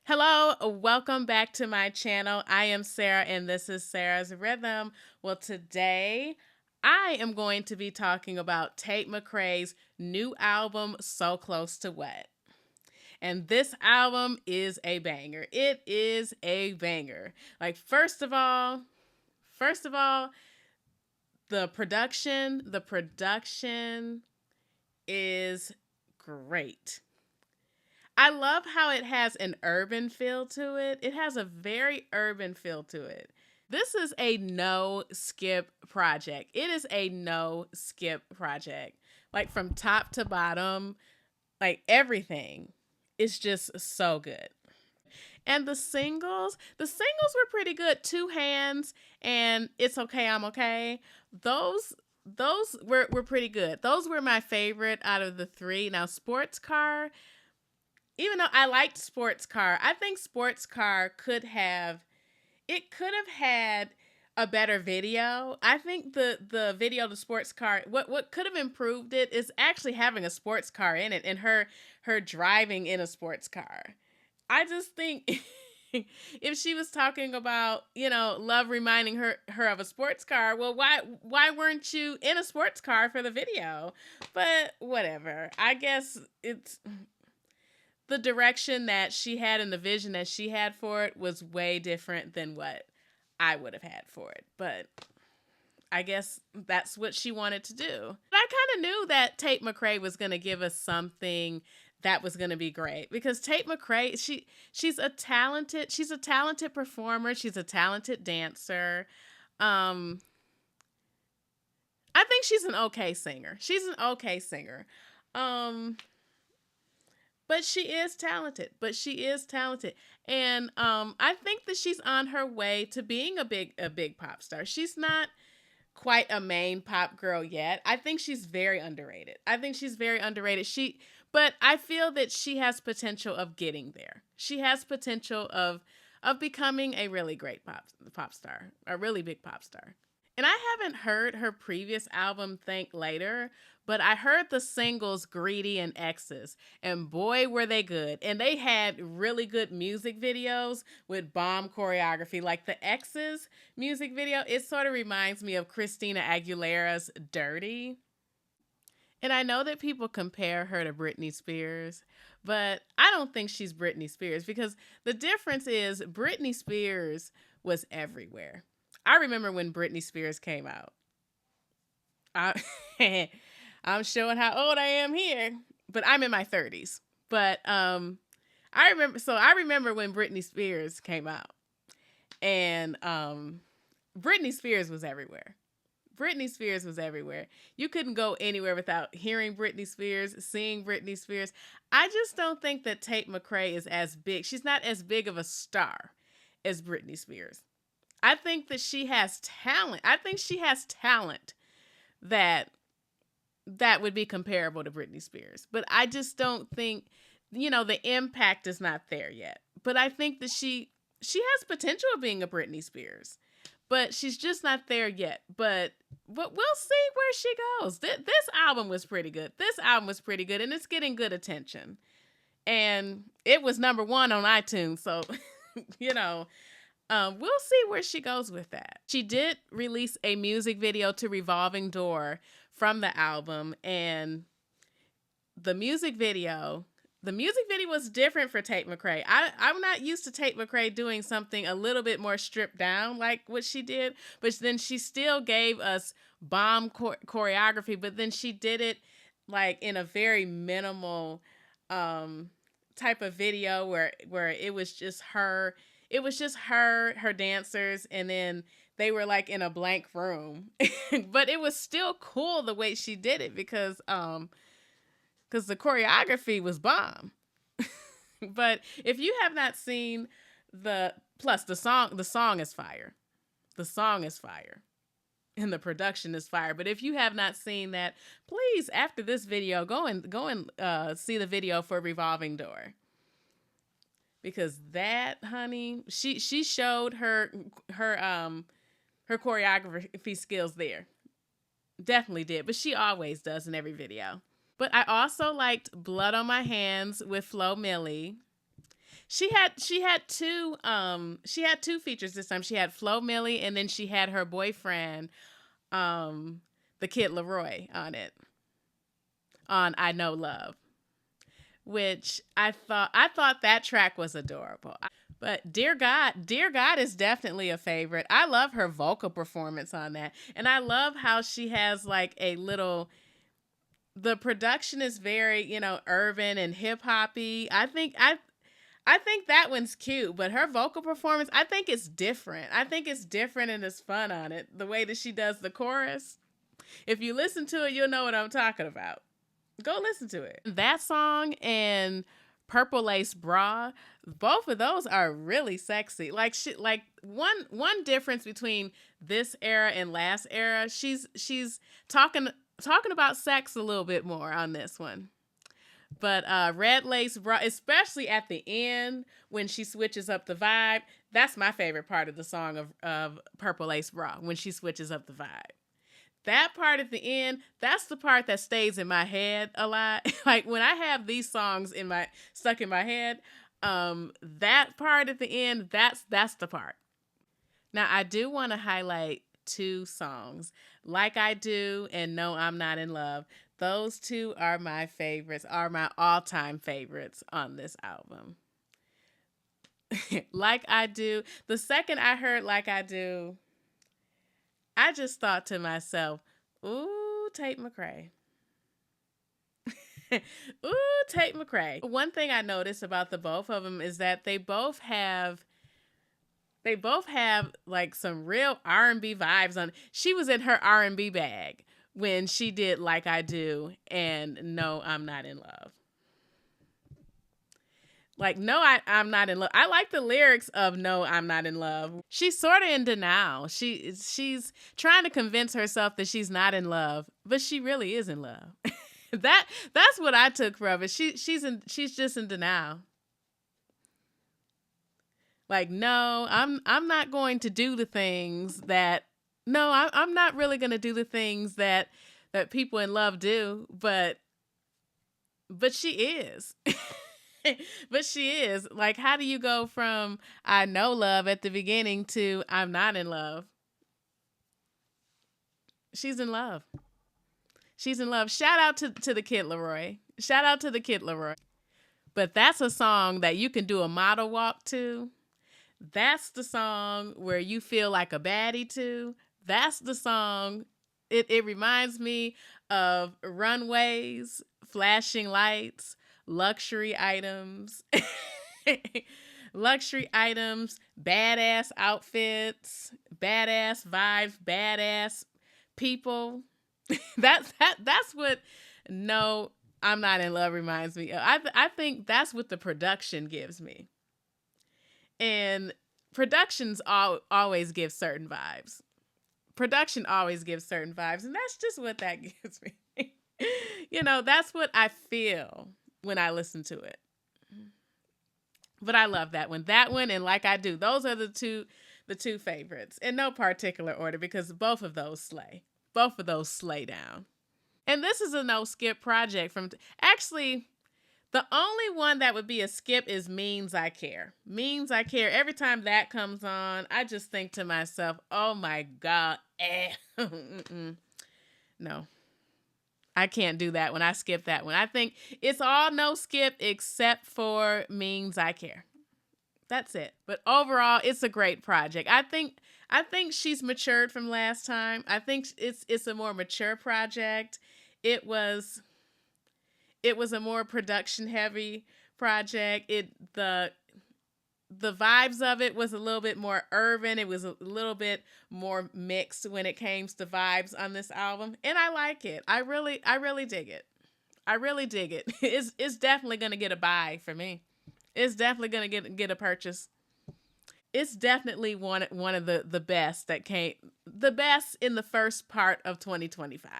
Hello, welcome back to my channel. I am Sarah and this is Sarah's Rhythm. Well, today I am going to be talking about Tate McRae's new album, So Close to Wet. And this album is a banger. It is a banger. Like first of all, the production is great. I love how it has an urban feel to it. It has a very urban feel to it. This is a no skip project. It is a no skip project. Like from top to bottom, like everything is just so good. And the singles were pretty good. Two Hands and It's Okay, I'm Okay. Those were pretty good. Those were my favorite out of the three. Now, Sports Car, even though I liked Sports Car, I think Sports Car could have had a better video. I think the video to Sports Car, what could have improved it is actually having a sports car in it and her driving in a sports car. I just think if she was talking about, love reminding her of a sports car, well, why weren't you in a sports car for the video? But whatever. I guess it's the direction that she had and the vision that she had for it was way different than what I would have had for it. But I guess that's what she wanted to do. I kind of knew that Tate McRae was going to give us something that was going to be great because Tate McRae, she's a talented performer. She's a talented dancer. Um, I think she's an okay singer. She's an okay singer. Um, but she is talented. And I think that she's on her way to being a big pop star. She's not quite a main pop girl yet. I think she's very underrated. But I feel that she has potential of getting there. She has potential of becoming a really great pop star, a really big pop star. And I haven't heard her previous album, Thank Later, but I heard the singles Greedy and X's, and boy, were they good. And they had really good music videos with bomb choreography. Like the X's music video, it sort of reminds me of Christina Aguilera's Dirty. And I know that people compare her to Britney Spears, but I don't think she's Britney Spears because the difference is Britney Spears was everywhere. I remember when Britney Spears came out. I, I'm showing how old I am here, but I'm in my 30s. But I remember when Britney Spears came out, and Britney Spears was everywhere. Britney Spears was everywhere. You couldn't go anywhere without hearing Britney Spears, seeing Britney Spears. I just don't think that Tate McRae is as big. She's not as big of a star as Britney Spears. I think that she has talent. I think she has talent that would be comparable to Britney Spears. But I just don't think, the impact is not there yet. But I think that she has potential of being a Britney Spears. But she's just not there yet. But we'll see where she goes. This album was pretty good. And it's getting good attention. And it was #1 on iTunes. So, we'll see where she goes with that. She did release a music video to Revolving Door from the album, and the music video was different for Tate McRae. I'm not used to Tate McRae doing something a little bit more stripped down like what she did, but then she still gave us bomb choreography, but then she did it like in a very minimal type of video where it was just her. It was just her dancers, and then they were like in a blank room. But it was still cool the way she did it because the choreography was bomb. But if you have not seen the song is fire. The song is fire. And the production is fire. But if you have not seen that, please, after this video, go and see the video for Revolving Door. Because that, honey, she showed her choreography skills there. Definitely did. But she always does in every video. But I also liked Blood on My Hands with Flo Milli. She had two features this time. She had Flo Milli, and then she had her boyfriend, um, the Kid Leroy on it, on I Know Love, which I thought that track was adorable. But Dear God is definitely a favorite. I love her vocal performance on that. And I love how she has like a little, the production is very, urban and hip hoppy. I think that one's cute, but her vocal performance, I think it's different. I think it's different and it's fun on it. The way that she does the chorus. If you listen to it, you'll know what I'm talking about. Go listen to it. That song and Purple Lace Bra, both of those are really sexy. Like one difference between this era and last era, she's talking about sex a little bit more on this one. But Red Lace Bra, especially at the end when she switches up the vibe, that's my favorite part of the song of Purple Lace Bra, when she switches up the vibe. That part at the end, that's the part that stays in my head a lot. Like when I have these songs stuck in my head, that part at the end, that's the part. Now I do want to highlight two songs, Like I Do and No I'm Not in Love. Those two are my favorites, are my all-time favorites on this album. Like I Do, the second I heard Like I Do, I just thought to myself, ooh, Tate McRae. Ooh, Tate McRae. One thing I noticed about the both of them is that they both have like some real R&B vibes on. She was in her R&B bag when she did Like I Do and No, I'm Not in Love. Like, no, I'm not in love. I like the lyrics of No, I'm Not in Love. She's sort of in denial. She's trying to convince herself that she's not in love, but she really is in love. That's what I took from it. She's just in denial. Like, no, I'm not going to do the things that no, I'm not really going to do the things that people in love do, but she is. But she is. Like, how do you go from I know love at the beginning to I'm not in love? She's in love. She's in love. Shout out to the Kid Leroy. Shout out to the Kid Leroy. But that's a song that you can do a model walk to. That's the song where you feel like a baddie to. That's the song. It reminds me of runways, flashing lights, luxury items, badass outfits, badass vibes, badass people. That's what No, I'm Not in Love reminds me of. I think that's what the production gives me. And productions always give certain vibes. Production always gives certain vibes, and that's just what that gives me. That's what I feel when I listen to it. But I love that one. That one and Like I Do. Those are the two favorites. In no particular order, because both of those slay. Both of those slay down. And this is a no skip project from actually the only one that would be a skip is Means I Care. Means I Care. Every time that comes on, I just think to myself, oh my God. No. I can't do that one. I skip that one. I think it's all no skip except for Means I Care. That's it. But overall, it's a great project. I think she's matured from last time. I think it's a more mature project. It was a more production heavy project. The vibes of it was a little bit more urban. It was a little bit more mixed when it came to vibes on this album. And I like it. I really dig it. I really dig it. It's definitely going to get a buy for me. It's definitely going to get a purchase. It's definitely one of the best that came, the best in the first part of 2025.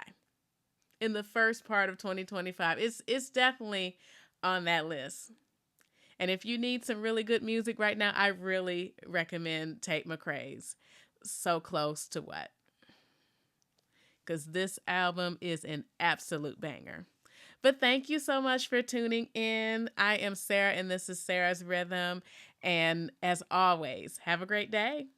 In the first part of 2025. It's definitely on that list. And if you need some really good music right now, I really recommend Tate McRae's So Close to What. Because this album is an absolute banger. But thank you so much for tuning in. I am Sarah, and this is Sarah's Rhythm. And as always, have a great day.